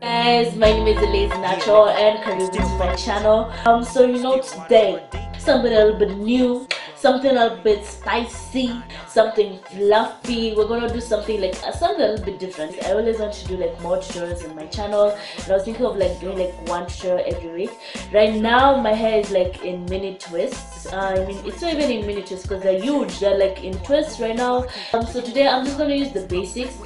Guys, my name is Elise Natural and welcome to my channel. So today something a little bit new, something a little bit spicy, something fluffy. We're gonna do something like something a little bit different. I always want to do like more tutorials in my channel, and I was thinking of like doing like one tutorial every week. Right now my hair is like in mini twists. I mean, it's not even in mini twists because they're huge. They're like in twists right now. So today I'm just gonna use the basics.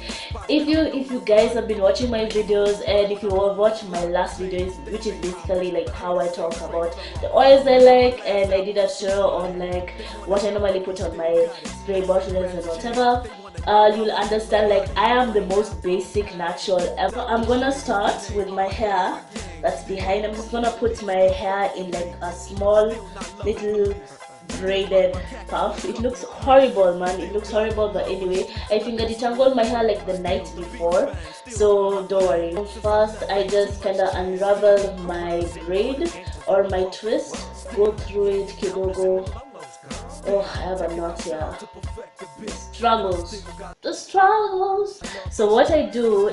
If you guys have been watching my videos, and if you have watched my last videos, which is basically like how I talk about the oils I like, and I did a tutorial on like what I normally put on my spray bottles and whatever, you'll understand like I am the most basic natural ever. I'm gonna start with my hair that's behind. I'm just gonna put my hair in like a small little braided puff. It looks horrible, man. It looks horrible, but anyway, I fingered detangled my hair like the night before, so don't worry. First, I just kind of unravel my braid or my twist, go through it kidogo. Oh, I have a knot here. The struggles. So what I do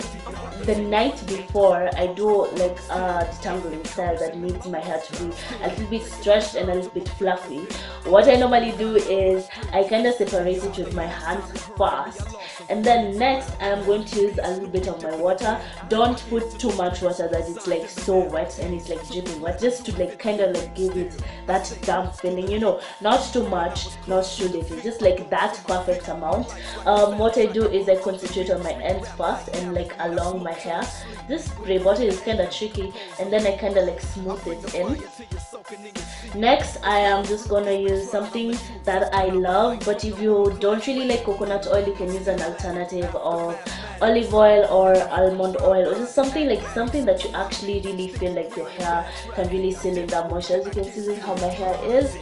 the night before, I do like a detangling style that needs my hair to be a little bit stretched and a little bit fluffy. What I normally do is I kind of separate it with my hands first, and then next I'm going to use a little bit of my water. Don't put too much water that it's like so wet and it's like dripping wet, just to like kind of like give it that damp feeling, not too much, not too little, just like that perfect amount. What I do is I concentrate on my ends first and like along my hair. This spray bottle is kind of tricky, and then I kind of like smooth it in. Next, I am just gonna use something that I love, but if you don't really like coconut oil, you can use an alternative of olive oil or almond oil, or just something that you actually really feel like your hair can really seal in that moisture. As you can see, this is how my hair is.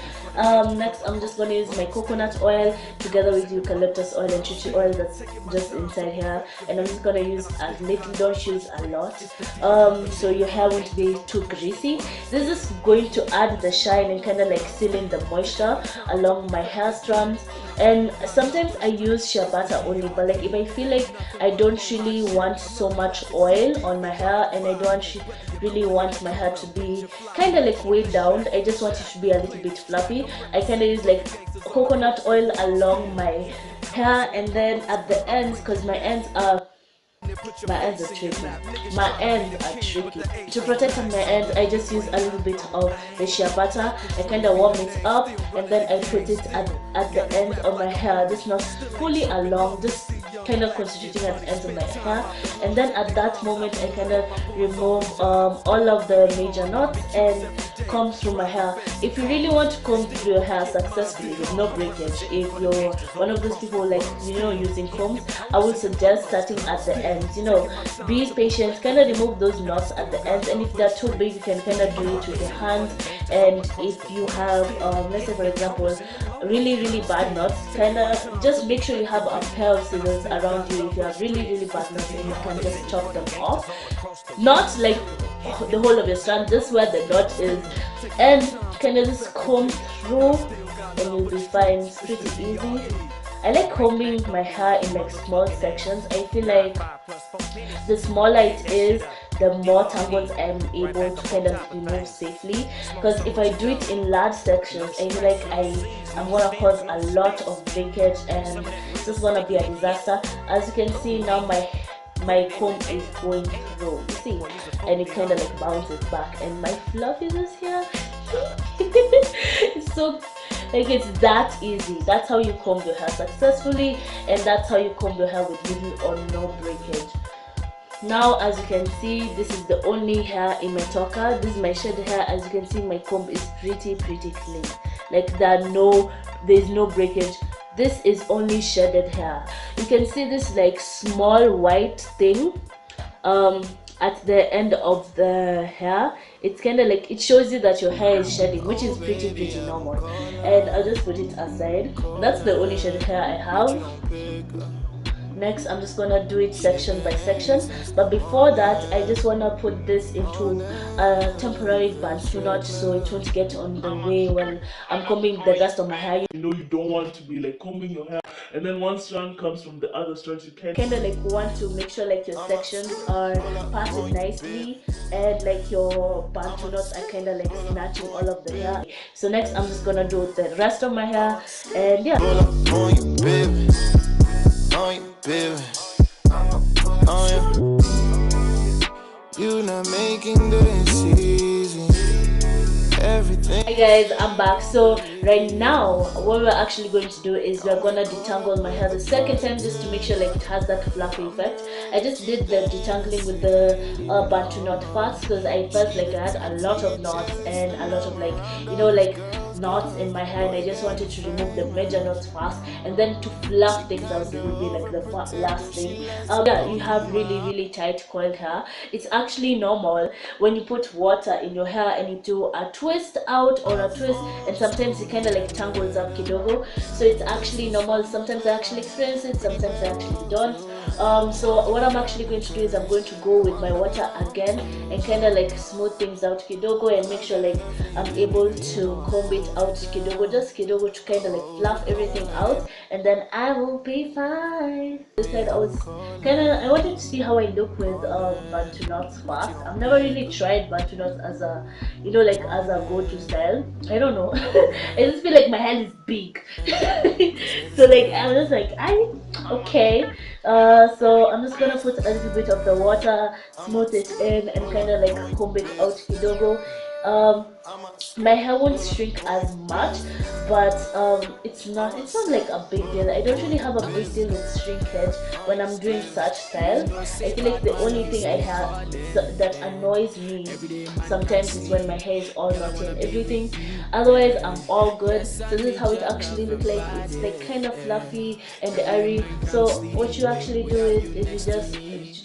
Next, I'm just going to use my coconut oil together with eucalyptus oil and chichi oil that's just inside here, and I'm just going to use a little, don't use a lot, so your hair won't be too greasy. This is going to add the shine and kind of like seal in the moisture along my hair strands. And sometimes I use shea butter only, but like if I feel like I don't really want so much oil on my hair and I don't really want my hair to be kind of like weighed down, I just want it to be a little bit fluffy, I kind of use like coconut oil along my hair, and then at the ends, because my ends are tricky. To protect my ends, I just use a little bit of the shea butter. I kind of warm it up, and then I put it at the end of my hair. This not fully along, just kind of concentrating at the ends of my hair. And then at that moment, I kind of remove all of the major knots and comb through my hair. If you really want to comb through your hair successfully with no breakage, if you're one of those people like using combs, I would suggest starting at the ends. Be patient, kind of remove those knots at the ends, and if they're too big, you can kind of do it with your hands. And if you have let's say for example really bad knots, kind of just make sure you have a pair of scissors around you. If you have really bad knots, then you can just chop them off, not like the whole of your strand, just where the knot is, and kind of just comb through and you'll be fine. It's pretty easy. I like combing my hair in like small sections. I feel like the smaller it is, the more tangles I'm able to kind of remove safely, because if I do it in large sections, I feel like I'm gonna cause a lot of breakage and it's just gonna be a disaster. As you can see now, my comb is going through, you see, and it kind of like bounces back, and my fluff is just here. It's so like, it's that easy. That's how you comb your hair successfully, and that's how you comb your hair with little or no breakage. Now, as you can see, this is the only hair in my toka. This is my shed hair. As you can see, my comb is pretty clean. Like there's no breakage. This is only shedded hair. You can see this like small white thing at the end of the hair. It's kind of like, it shows you that your hair is shedding, which is pretty normal. And I'll just put it aside. That's the only shedded hair I have. Next, I'm just gonna do it section by section, but before that I just wanna put this into a temporary bantu knot so it won't get on the way when I'm combing the rest of my hair. You know, you don't want to be like combing your hair and then one strand comes from the other strands. You kind of like want to make sure like your sections are parted nicely and like your bantu knots are kind of like snatching all of the hair. So next I'm just gonna do the rest of my hair, and yeah. You not making this easy. Everything. Hi guys, I'm back. So right now what we're actually going to do is we're gonna detangle my hair the second time just to make sure like it has that fluffy effect. I just did the detangling with the bantu knot first because I felt like I had a lot of knots and a lot of like, you know, like knots in my hair, and I just wanted to remove the major knots first, and then to fluff things out it would be like the last thing. Yeah, you have really tight coiled hair. It's actually normal when you put water in your hair and you do a twist out or a twist, and sometimes it kind of like tangles up kidogo. So it's actually normal. Sometimes I actually experience it, sometimes I actually don't. So what I'm actually going to do is I'm going to go with my water again and kind of like smooth things out kidogo and make sure like I'm able to comb it out kidogo, just kidogo, to kind of like fluff everything out, and then I will be fine. This side I wanted to see how I look with bantu knots first. I've never really tried bantu knots as a, you know, like as a go-to style. I don't know. I just feel like my hand is big. So like I'm just like okay. So I'm just gonna put a little bit of the water, smooth it in, and kind of like comb it out kidogo. My hair won't shrink as much, but it's not like a big deal. I don't really have a big deal with shrinkage when I'm doing such style. I feel like the only thing I have that annoys me sometimes is when my hair is all knotty and everything. Otherwise I'm all good. So this is how it actually looks like. It's like kind of fluffy and airy. So what you actually do is you just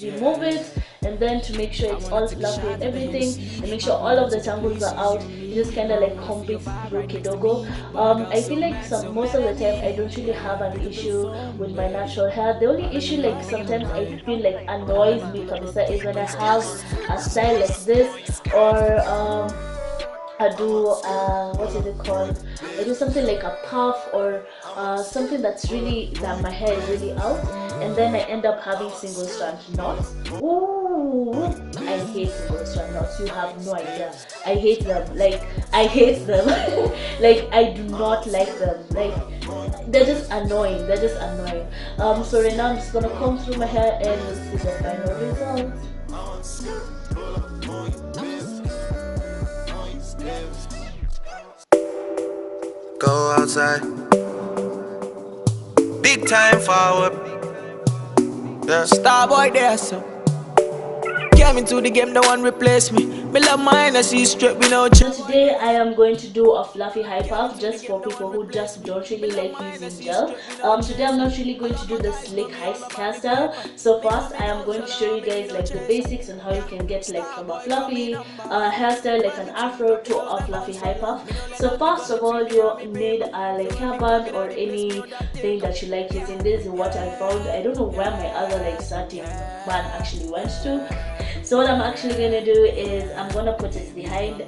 remove it, and then to make sure it's all fluffy and everything, and make sure all of the tangles are out, you just kind of like comb it through kidogo. I feel like most of the time I don't really have an issue with my natural hair. The only issue like sometimes I feel like annoys me kabisa is when I have a style like this, or I do what is it called? I do something like a puff, or something that's really that my hair is really out, and then I end up having single strand knots. Ooh, I hate single strand knots. You have no idea. I hate them. Like I hate them. Like I do not like them. Like they're just annoying. They're just annoying. So right now I'm just gonna comb through my hair and we'll see the final results. Go outside, big time forward. Yeah. Star boy there, so came into the game, no one replace me. Me love mine, I see straight, we know. Today I am going to do a fluffy high puff just for people who just don't really like using gel. Today I'm not really going to do the slick hairstyle. So first I am going to show you guys like the basics on how you can get like from a fluffy hairstyle like an afro to a fluffy high puff. So first of all, you need a like hairband or anything that you like using. This is what I found. I don't know where my other like starting band actually went to. So what I'm actually gonna do is I'm gonna put it behind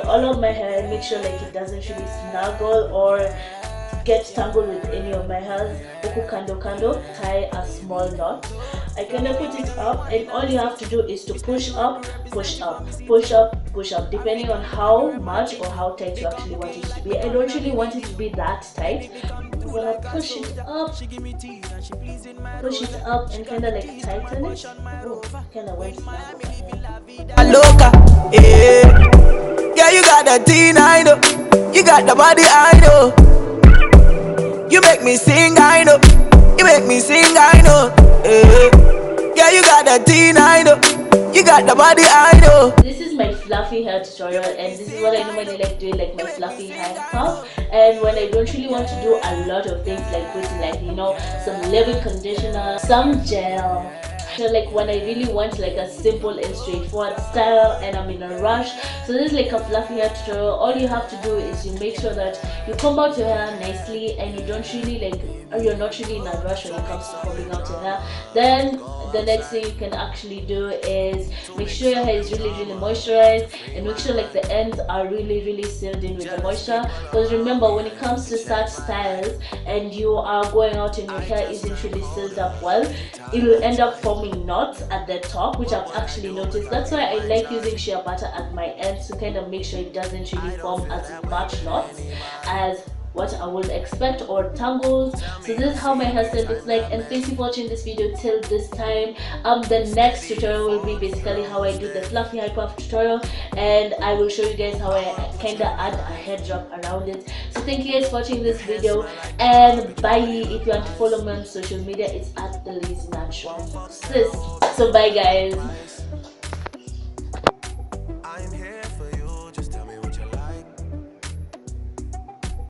all of my hair and make sure like it doesn't really snuggle or get tangled with any of my hairs. Oku kando, tie a small knot. I kind of put it up, and all you have to do is to push up, push up, push up, push up, depending on how much or how tight you actually want it to be. I don't really want it to be that tight. I'm gonna push it up and kind of like tighten it. Oh, kind of went snug. Yeah, you got that teen, I know. You got the body, I know. You make me sing, I know. You make me sing, I know. Yeah, you got that teen, I know. You got the body, I know. This is my fluffy hair tutorial, and this is what I normally like doing, like my fluffy hair puff. And when I don't really want to do a lot of things like putting like, you know, some leave-in conditioner, some gel, feel like when I really want like a simple and straightforward style and I'm in a rush, so this is like a fluffy hair tutorial. All you have to do is you make sure that you comb out your hair nicely and you don't really like, or you're not really in a rush when it comes to combing out your hair. Then the next thing you can actually do is make sure your hair is really moisturized, and make sure like the ends are really sealed in with the moisture, because remember, when it comes to such styles and you are going out and your hair isn't really sealed up well, it will end up forming knots at the top, which I've actually noticed. That's why I like using shea butter at my ends to kind of make sure it doesn't really form as much knots as what I would expect, or tangles. So this is how my hairstyle looks like, and thank you for watching this video till this time. The next tutorial will be basically how I do the fluffy high puff tutorial, and I will show you guys how I kinda add a hair drop around it. So thank you guys for watching this video, and bye. If you want to follow me on social media, it's at the Liz Natural Sis. So bye guys.